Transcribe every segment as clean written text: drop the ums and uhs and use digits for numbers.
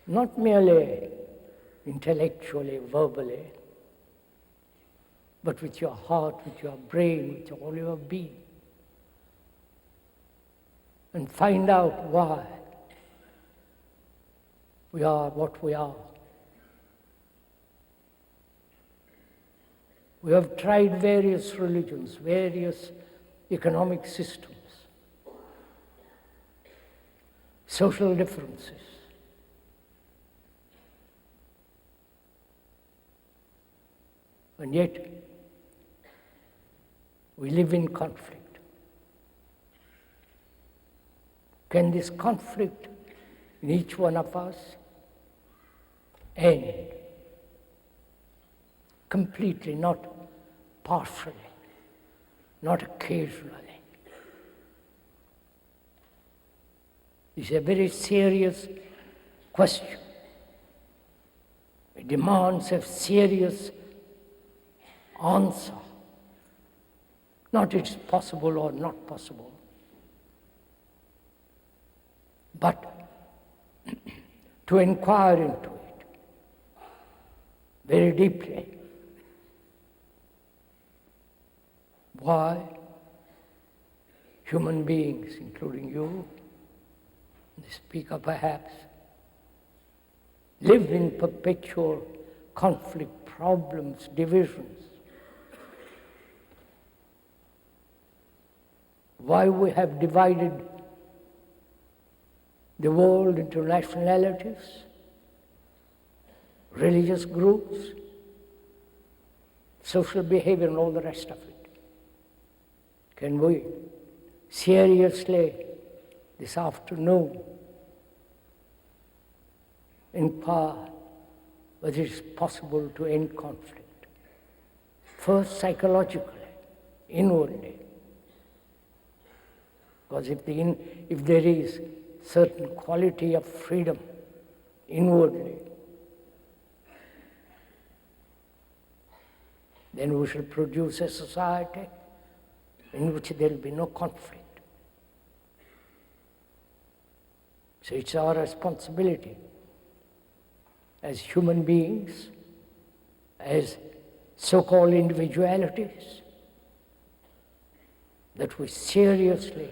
not merely intellectually, verbally, but with your heart, with your brain, with all your being. And find out why we are what we are. We have tried various religions, various economic systems, social differences. And yet, we live in conflict. Can this conflict in each one of us end completely, not partially, not occasionally? This is a very serious question. It demands a serious answer. Not it's possible or not possible, but to inquire into it very deeply. Why human beings, including you, the speaker perhaps, live in perpetual conflict, problems, divisions. Why we have divided the world into nationalities, religious groups, social behavior and all the rest of it. Can we seriously this afternoon inquire whether it is possible to end conflict? First psychologically, inwardly. Because if there is certain quality of freedom inwardly, then we shall produce a society in which there will be no conflict. So it's our responsibility as human beings, as so-called individualities, that we seriously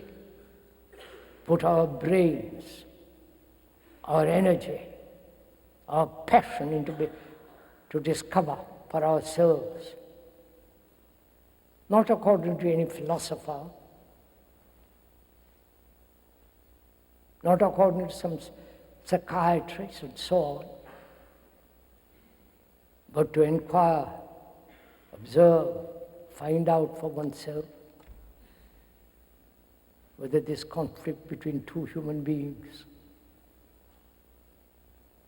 put our brains, our energy, our passion to discover for ourselves, not according to any philosopher, not according to some psychiatrist and so on, but to inquire, observe, find out for oneself whether this conflict between two human beings,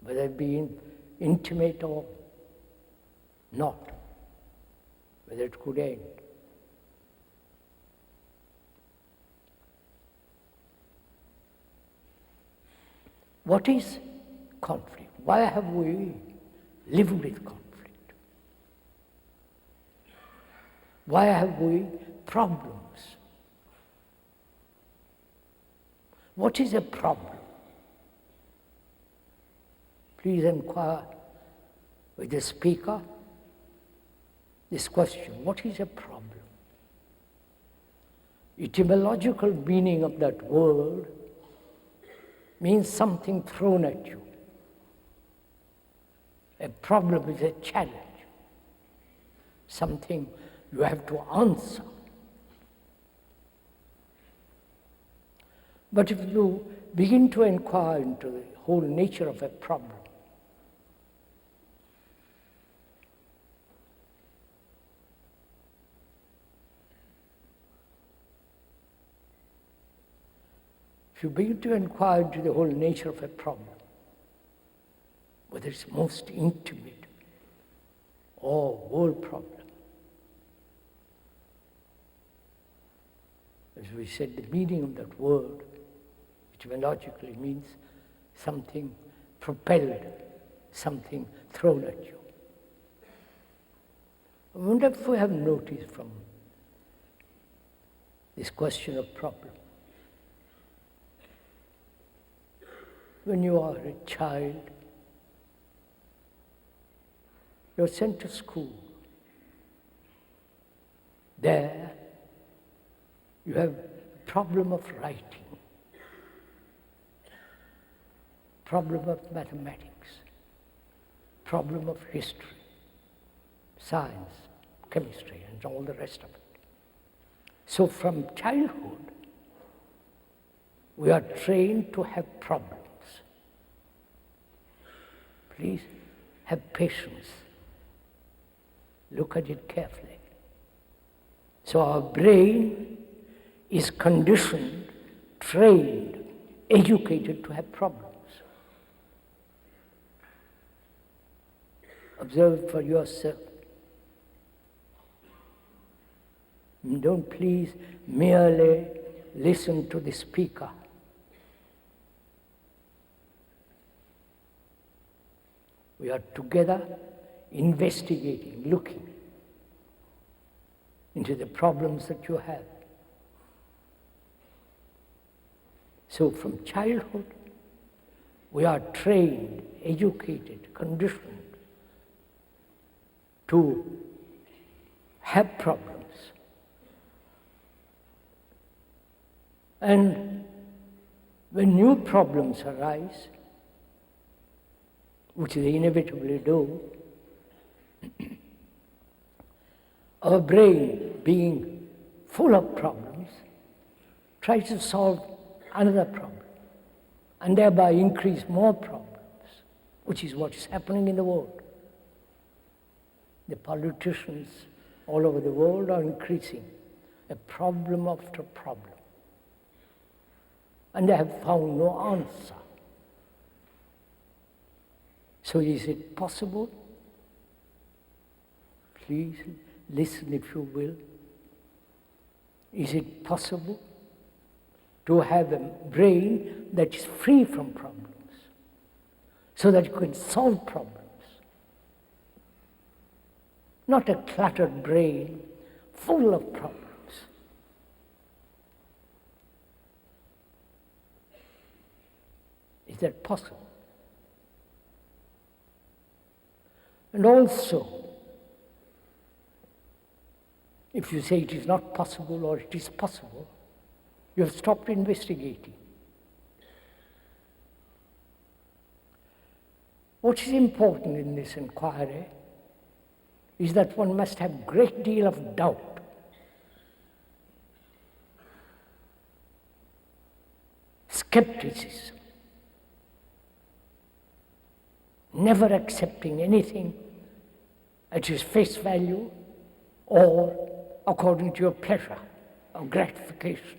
whether it be intimate or not, whether it could end. What is conflict? Why have we lived with conflict? Why have we problems? What is a problem? Please inquire with the speaker this question. What is a problem? Etymological meaning of that word means something thrown at you. A problem is a challenge, something you have to answer. But if you begin to inquire into the whole nature of a problem, if you begin to inquire into the whole nature of a problem, whether it's most intimate or world problem, as we said, the meaning of that word etymologically means something propelled, something thrown at you. I wonder if we have noticed from this question of problem. When you are a child, You're sent to school. There, you have a problem of writing, problem of mathematics, problem of history, science, chemistry, and all the rest of it. So from childhood, we are trained to have problems. Please have patience. Look at it carefully. So our brain is conditioned, trained, educated to have problems. Observe for yourself. Don't please merely listen to the speaker. We are together investigating, looking into the problems that you have. So from childhood, we are trained, educated, conditioned to have problems. And when new problems arise, which they inevitably do, our brain, being full of problems, tries to solve another problem and thereby increase more problems, which is what is happening in the world. The politicians all over the world are increasing a problem after problem, and they have found no answer. So is it possible? Please listen if you will. Is it possible to have a brain that is free from problems so that you can solve problems? Not a cluttered brain full of problems. Is that possible? And also, if you say it is not possible or it is possible, you have stopped investigating. What is important in this inquiry is that one must have a great deal of doubt. Skepticism. Never accepting anything at its face value or according to your pleasure or gratification.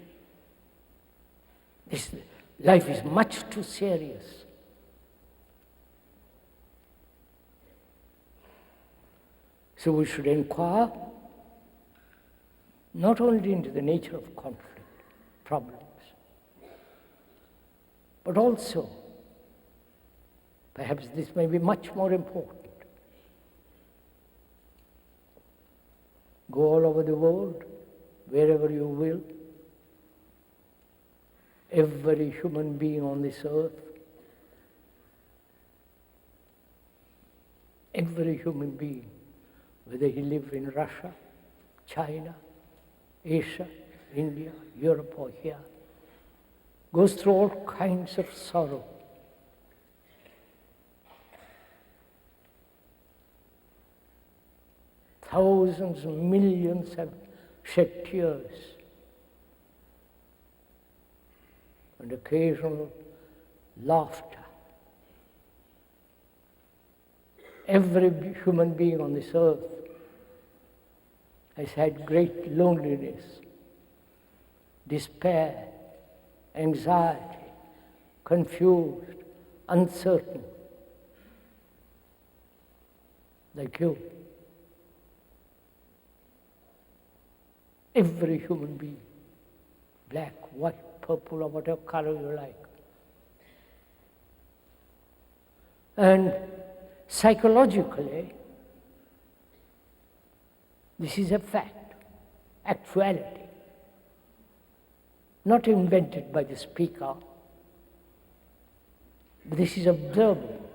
This life is much too serious. So we should inquire not only into the nature of conflict, problems, but also, perhaps this may be much more important, go all over the world, wherever you will, every human being on this earth, every human being, whether he lives in Russia, China, Asia, India, Europe or here, goes through all kinds of sorrow. Thousands, millions have shed tears, and occasional laughter. Every human being on this earth has had great loneliness, despair, anxiety, confused, uncertain, like you. Every human being, black, white, purple, or whatever color you like. And psychologically, this is a fact, actuality, not invented by the speaker, but this is observable.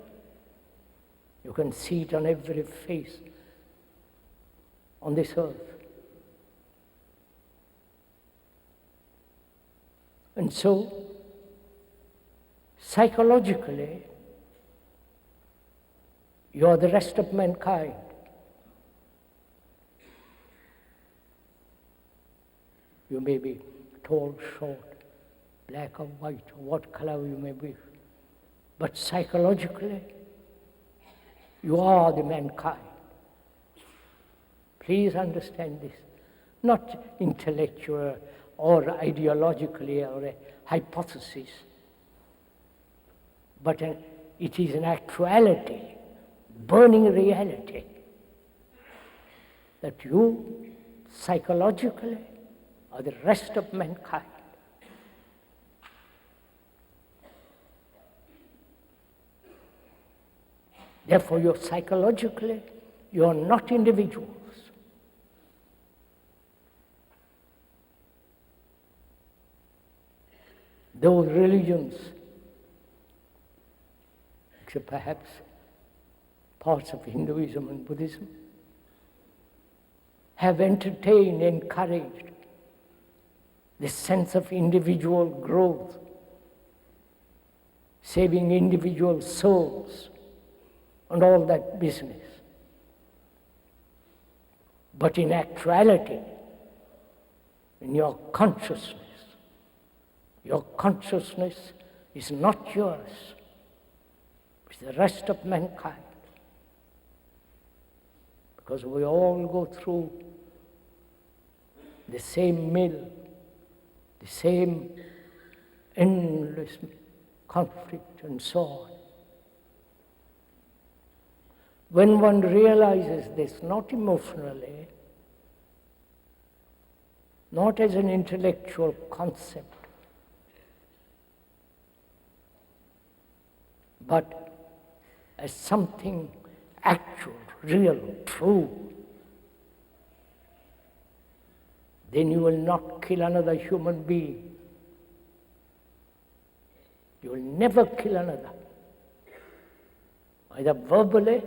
You You can see it on every face on this earth. And so, psychologically, you are the rest of mankind. You may be tall, short, black or white, or what color you may be. But psychologically, you are the mankind. Please understand this. Not intellectual or ideologically or a hypothesis, but it is an actuality, burning reality, that you psychologically are the rest of mankind. Therefore, you're psychologically, you are not individuals. Those religions, except perhaps parts of Hinduism and Buddhism, have entertained, encouraged this sense of individual growth, saving individual souls, and all that business. But in actuality, in your consciousness is not yours, it's the rest of mankind. Because we all go through the same mill, the same endless conflict and so on. When one realizes this, not emotionally, not as an intellectual concept, but as something actual, real, true, then you will not kill another human being. You will never kill another, either verbally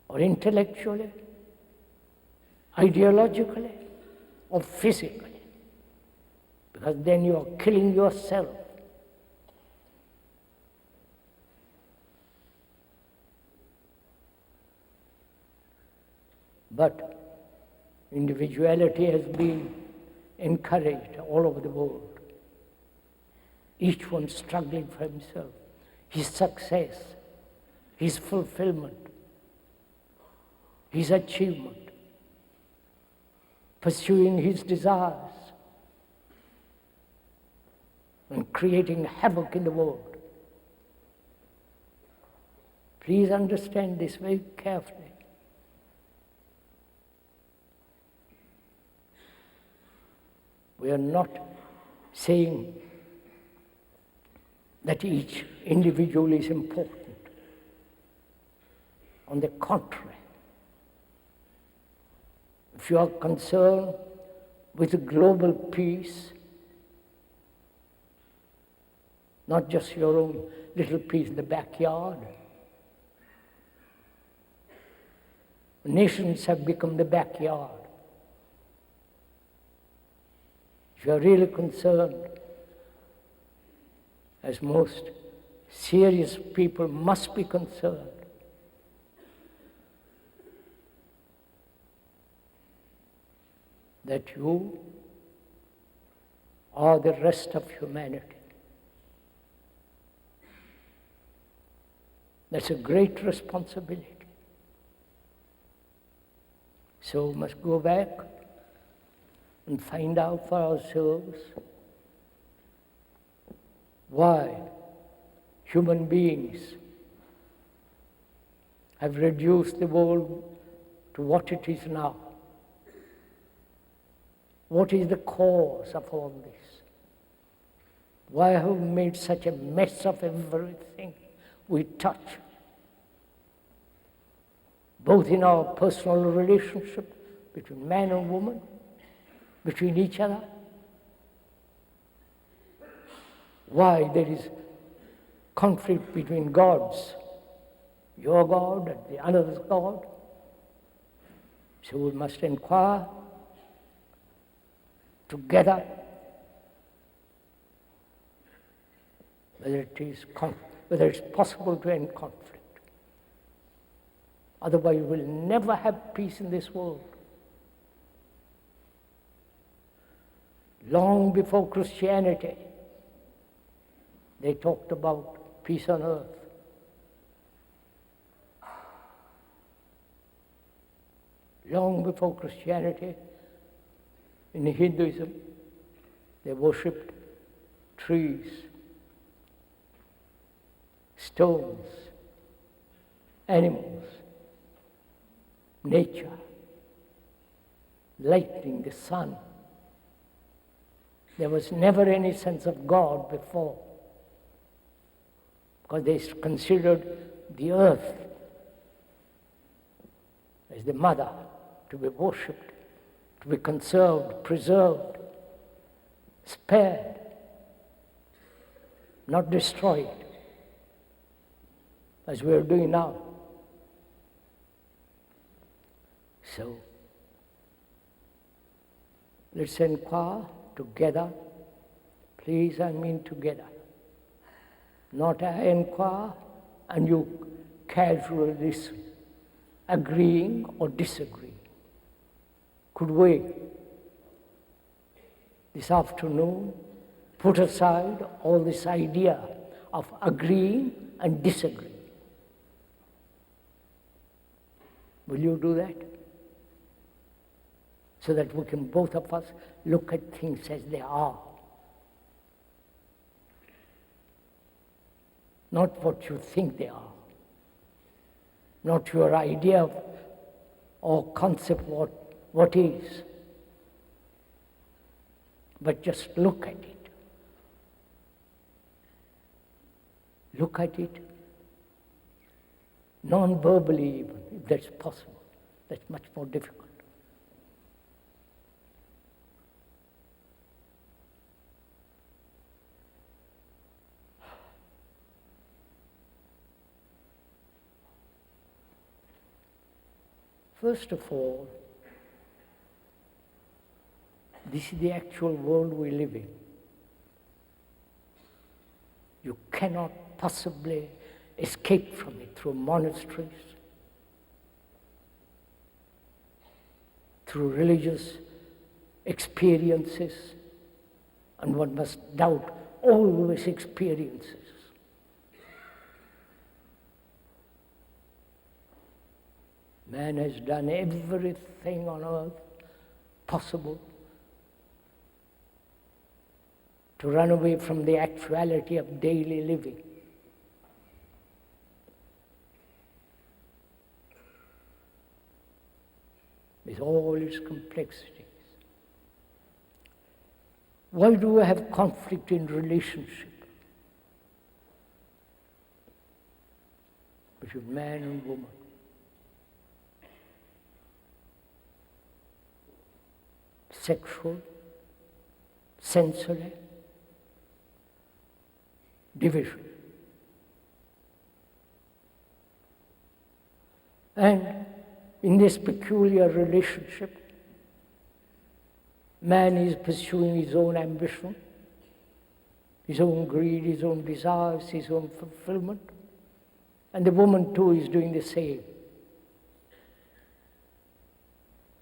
or intellectually, ideologically, or physically, because then you are killing yourself. But individuality has been encouraged all over the world, each one struggling for himself, his success, his fulfillment, his achievement, pursuing his desires, and creating havoc in the world. Please understand this very carefully. We are not saying that each individual is important. On the contrary, if you are concerned with global peace, not just your own little peace in the backyard, nations have become the backyard. If you are really concerned, as most serious people must be concerned, that you are the rest of humanity. That's a great responsibility. So we must go back and find out for ourselves why human beings have reduced the world to what it is now. What is the cause of all this? Why have we made such a mess of everything we touch? Both in our personal relationship between man and woman, between each other. Why there is conflict between gods, your God and the other's God. So we must inquire together whether it's possible to end conflict. Otherwise, we'll never have peace in this world. Long before Christianity, they talked about peace on earth. Long before Christianity, in Hinduism, they worshipped trees, stones, animals, nature, lightning, the sun. There was never any sense of God before, because they considered the earth as the mother, to be worshipped, to be conserved, preserved, spared, not destroyed, as we are doing now. So, let's inquire together. Please, I mean together. Not I inquire and you casually listen, agreeing or disagreeing. Could we, this afternoon, put aside all this idea of agreeing and disagreeing? Will you do that? So that we can, both of us, look at things as they are. Not what you think they are. Not your idea of, or concept what is. But just look at it. Look at it non-verbally even, if that's possible. That's much more difficult. First of all, this is the actual world we live in. You cannot possibly escape from it through monasteries, through religious experiences, and one must doubt all these experiences. Man has done everything on earth possible to run away from the actuality of daily living. With all its complexities. Why do we have conflict in relationship between man and woman? Sexual, sensory, division. And in this peculiar relationship, man is pursuing his own ambition, his own greed, his own desires, his own fulfillment, and the woman too is doing the same.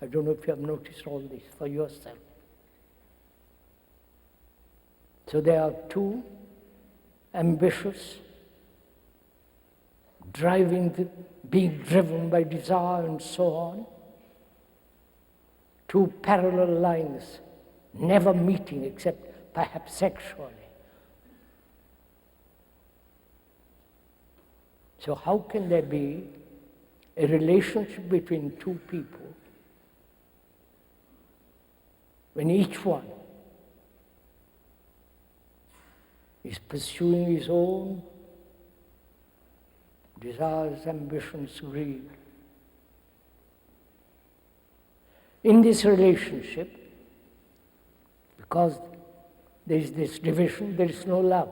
I don't know if you have noticed all this for yourself. So there are two ambitious, being driven by desire and so on, two parallel lines, never meeting except perhaps sexually. So how can there be a relationship between two people when each one is pursuing his own desires, ambitions, greed? In this relationship, because there is this division, there is no love.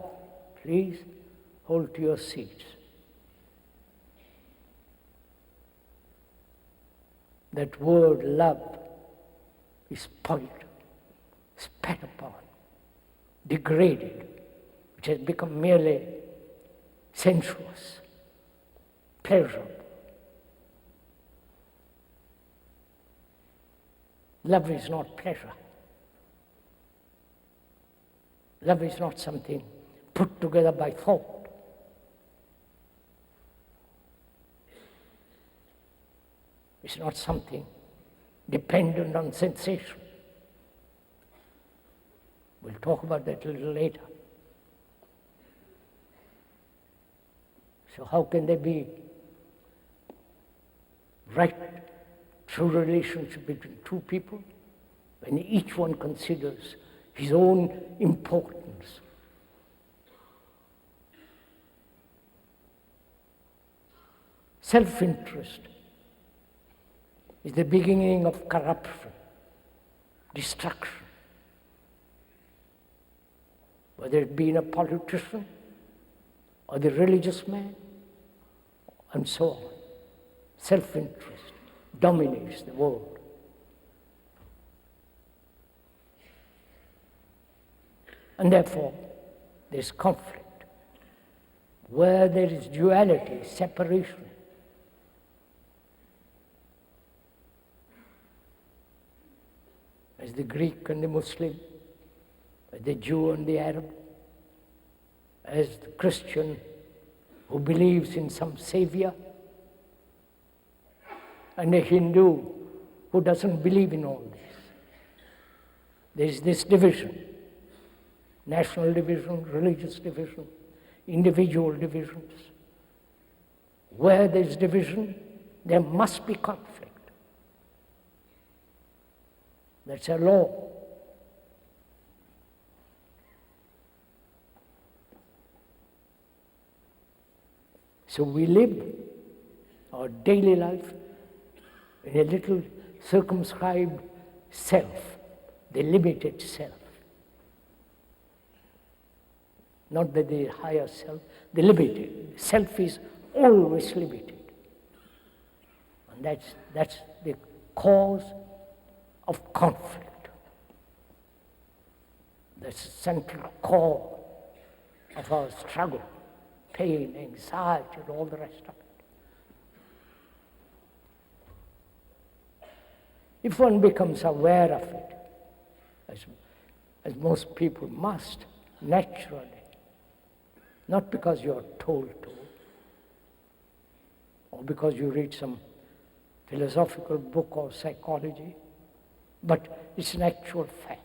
Please, hold to your seats. That word love is spoiled, spat upon, degraded, which has become merely sensuous, pleasurable. Love is not pleasure. Love is not something put together by thought. It's not something dependent on sensation. We'll talk about that a little later. So how can there be right, true relationship between two people when each one considers his own importance? Self-interest is the beginning of corruption, destruction. Whether it be in a politician or the religious man, and so on. Self-interest dominates the world. And therefore, there is conflict. Where there is duality, separation, as the Greek and the Muslim, as the Jew and the Arab, as the Christian who believes in some savior, and a Hindu who doesn't believe in all this. There is this division, national division, religious division, individual divisions. Where there is division, there must be conflict. That's a law. So we live our daily life in a little circumscribed self, the limited self. Not that the higher self, the limited. Self is always limited. And that's the cause of conflict. That's the central core of our struggle. Pain, anxiety, and all the rest of it. If one becomes aware of it, as most people must, naturally, not because you're told to, or because you read some philosophical book or psychology, but it's an actual fact.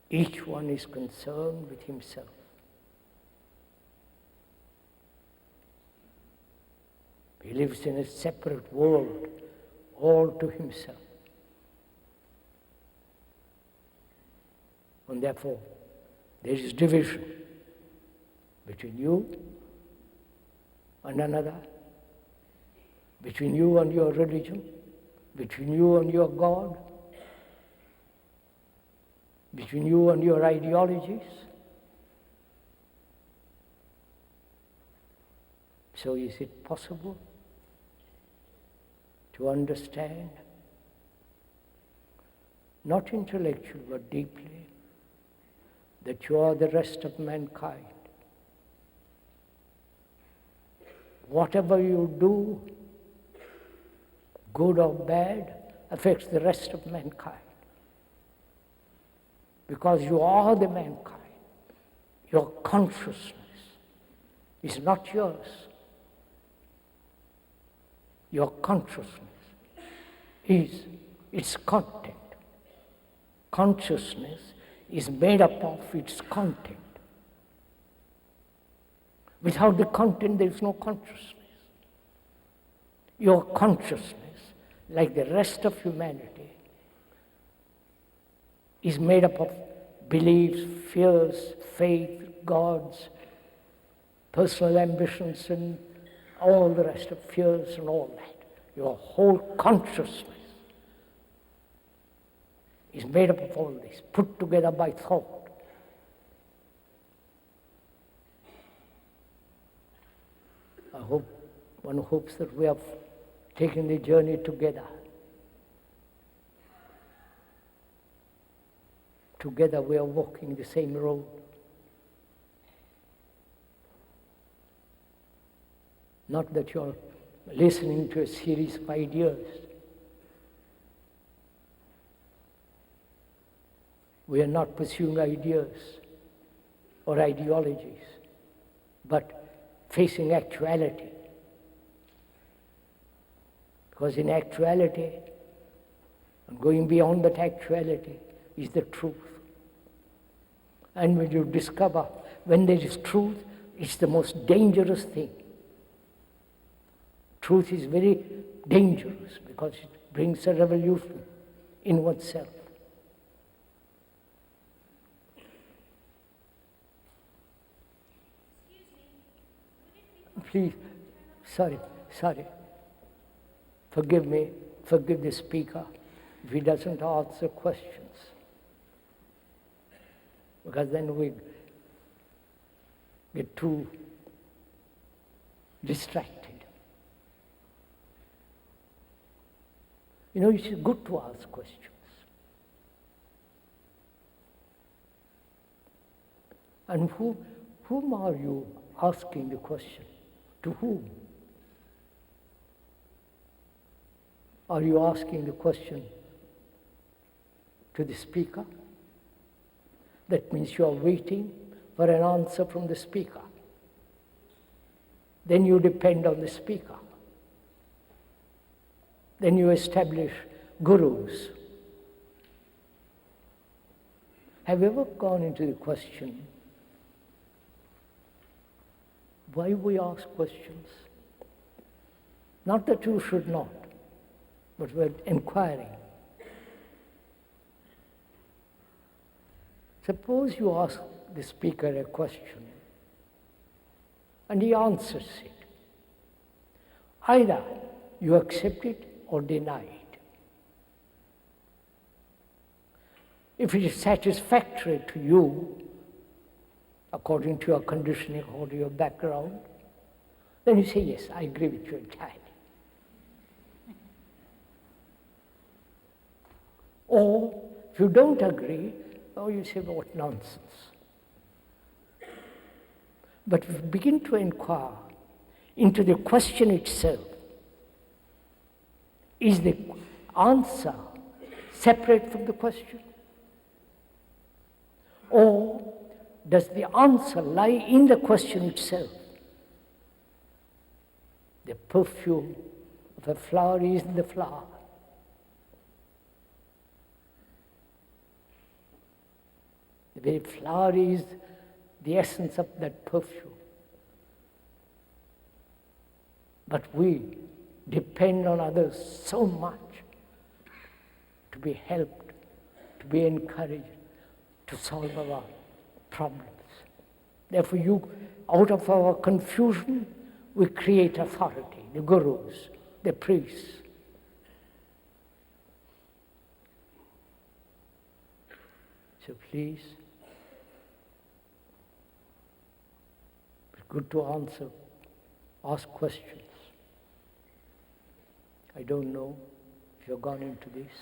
Each one is concerned with himself. He lives in a separate world, all to himself. And therefore, there is division between you and another, between you and your religion, between you and your God, between you and your ideologies. So is it possible to understand, not intellectually but deeply, that you are the rest of mankind? Whatever you do, good or bad, affects the rest of mankind. Because you are the mankind. Your consciousness is not yours. Your consciousness is its content. Consciousness is made up of its content. Without the content, there is no consciousness. Your consciousness, like the rest of humanity, is made up of beliefs, fears, faith, gods, personal ambitions, and all the rest of fears and all that. Your whole consciousness is made up of all this, put together by thought. One hopes that we have taken the journey together. Together we are walking the same road. Not that you're listening to a series of ideas. We are not pursuing ideas or ideologies, but facing actuality. Because in actuality, and going beyond that actuality, is the truth. And when you discover when there is truth, it's the most dangerous thing. Truth is very dangerous because it brings a revolution in oneself. Please, sorry. Forgive me, forgive the speaker if he doesn't answer questions. Because then we get too distracted. You know, it's good to ask questions. And whom are you asking the question? To whom? Are you asking the question to the speaker? That means you are waiting for an answer from the speaker. Then you depend on the speaker. Then you establish gurus. Have you ever gone into the question, why we ask questions? Not that you should not, but we're inquiring. Suppose you ask the speaker a question and he answers it. Either you accept it or deny it. If it is satisfactory to you, according to your conditioning or to your background, then you say, yes, I agree with you entirely. Or if you don't agree, you say, what nonsense. But if you begin to inquire into the question itself, is the answer separate from the question? Or does the answer lie in the question itself? The perfume of a flower is in the flower. The very flower is the essence of that perfume. But we depend on others so much to be helped, to be encouraged, to solve our problems. Therefore, out of our confusion, we create authority, the gurus, the priests. So please, it's good to ask questions. I don't know if you've gone into this.